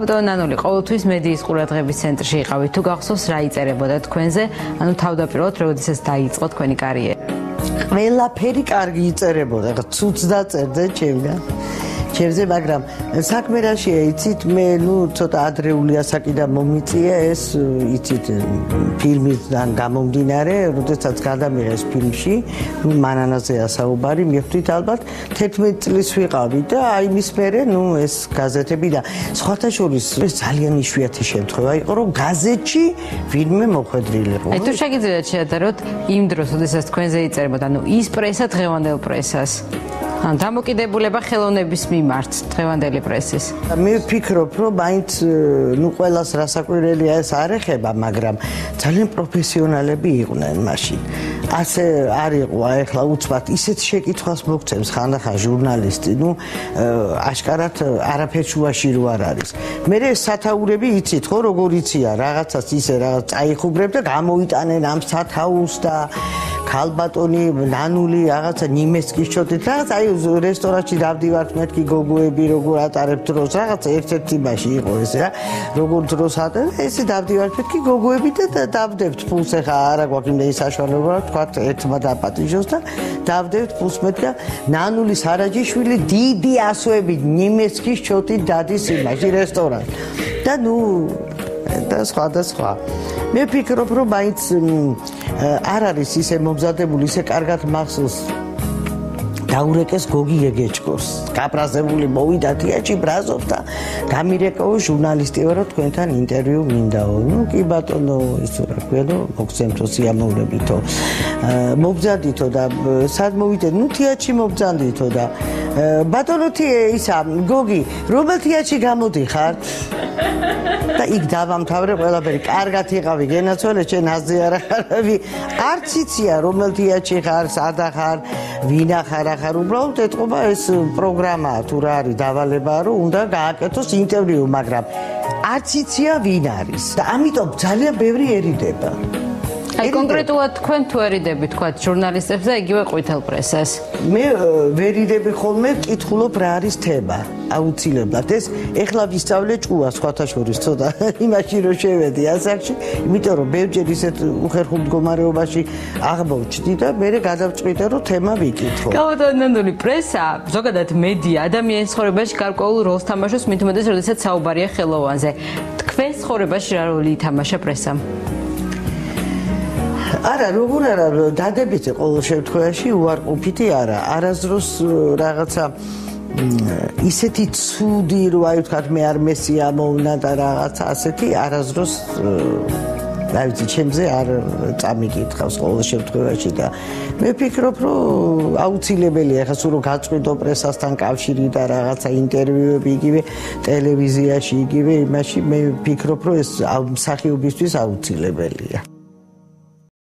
კაპიტანი ნანული, ყოველთვის მედიის ყურადღების ცენტრში იყავით. თუ გახსოვს, რა იწერებოდა თქვენზე? ანუ თავდაპირველად როდესაც დაიწყო თქვენი კარიერა? ყველაფერი კარგი იწერებოდა, ცუც დაწერდა ჩემგან. ჩემზე, მაგრამ საქმე რაშია, იცით, მე ცოტა ადრეული ასაკიდან მომიწია ეს, იცით, ფილმიდან გამომდინარე, როდესაც გადამიღეს ფილმში, მანანაზეა საუბარი, მიხვდით ალბათ 11 წლის ვიყავი და აი მის მერე, ეს გაზეთები და სხვათა შორის ეს ძალიან იშვიათი შემთხვევა იყო, რომ გაზეთში ვინმე მოხვედრილიყო. აი თუ შეგიძლიათ შეადაროთ იმ დროს, როდესაც თქვენზე იწერებოდა, ანუ ის პრესა დღევანდელ პრესას. ან დამოკიდებულება ხელოვნების მიმართ დღევანდელი პრესის. მე ვფიქრობ, რომ მაინც ყველას რასაკვირველია ეს არ ეხება, მაგრამ ძალიან პროფესიონალები იყვნენ მაშინ. ასე არ იყო, ახლა უცბად ისეთ შეკითხვას მოგცემს ხანდახან ჟურნალისტი, აშკარად არაფერ შუაში რო არ არის. მე სათაურები იცით ხო, როგორ იციან, რაღაცას ისე რაღაც წაიხუბრებ და გამოიტანენ ამ სათაურს და ქალბატონი ნანული რაღაცა ნიმესკის ჩოდით რაღაც აი რესტორანში დავდივართ მეთქი გოგოები როგორ ატარებ დროს რაღაცა ერთ-ერთი მაში იყო ეს რა როგორ დროს ატარებ ესე დავდივართ მეთქი გოგოები და დავდებთ ფულს ახლა არა გვაქვს იმდენი საშუალება თქვა ერთმა დაპატიჟოს და დავდებთ ფულს მეთქი ნანული სარაჯიშვილი დიდი ასოებით ნიმესკის ჩოდით დადის იმაში რესტორანში და სხვა მე ვფიქრობ რომ მაინც არ არის ისე მომზადებული ისე კარგად მახსოვს დაურეკეს გოგი ეგეჭკორს კაპრაზებული მოვიდა თეატრში ბრაზობ და გამირეკაო ჟურნალისტი ვარო თქვენთან ინტერვიუ მინდაო კი ბატონო ისო რა ქვია მოგცემთო სიამოვნებითო მობძანდითო და სად მოვიდეთ თეატრში მობძანდითო და ბატონო ისა გოგი რომელ თეატრში გამოდიხართ და იქ დავამთავრე ყველაფერი კარგად იყავი გენაცვალე შენ აზზე არ ახარები არც იცია რომელ თეატრში ხარ სადა ხარ ვინა ხარ ახარ უბრალოდ ეთყობა ეს პროგრამაა თუ რა არის დავალებაა რომ უნდა გააკეთოს ინტერვიუ მაგრამ არც იცია ვინ არის და ამიტომ ძალიან ბევრი ერიდება აი კონკრეტულად თქვენ თუ ერიდებით თქვა ჟურნალისტებს და იგივე ყვითელ პრესას მე ვერიდები ხოლმე კითხულობ რა არის თემა აუცილებლად ეს ეხლა ვისწავლე ჭუა სხვათა შორის ცოტა იმაში რომ შევედი ასაკში იმიტომ რომ ბევრჯერ ისეთ უხერხულ მდგომარეობაში აღმოჩნდი და მე გადავწყვიტე რომ თემა ვიკითხო კაპიტანი პრესა ზოგადად მედია ადამიანის ცხოვრებაში გარკვეულ როლს თამაშობს მით უმეტეს როდესაც საუბარია ხელოვანზე თქვენს ცხოვრებაში რა როლი ითამაშა პრესამ არა, როგორ არა, დადებითი ყოველ შემთხვევაში უარყოფითი არა. არასდროს რაღაცა ისეთი ცუდი რო აი ვთქვათ მე არ მესიამოვნა და რაღაცა ასეთი არასდროს რა ვიცი, ჩემზე არ წამიკითხავს ყოველ შემთხვევაში და მე ვფიქრობ, რომ აუცილებელია ახლა სულ რომ გაწყვიტო პრესასთან კავშირი და რაღაცა ინტერვიუები იგივე ტელევიზიაში იგივე იმაში მე ვფიქრობ, რომ ეს მსახიობისთვის აუცილებელია.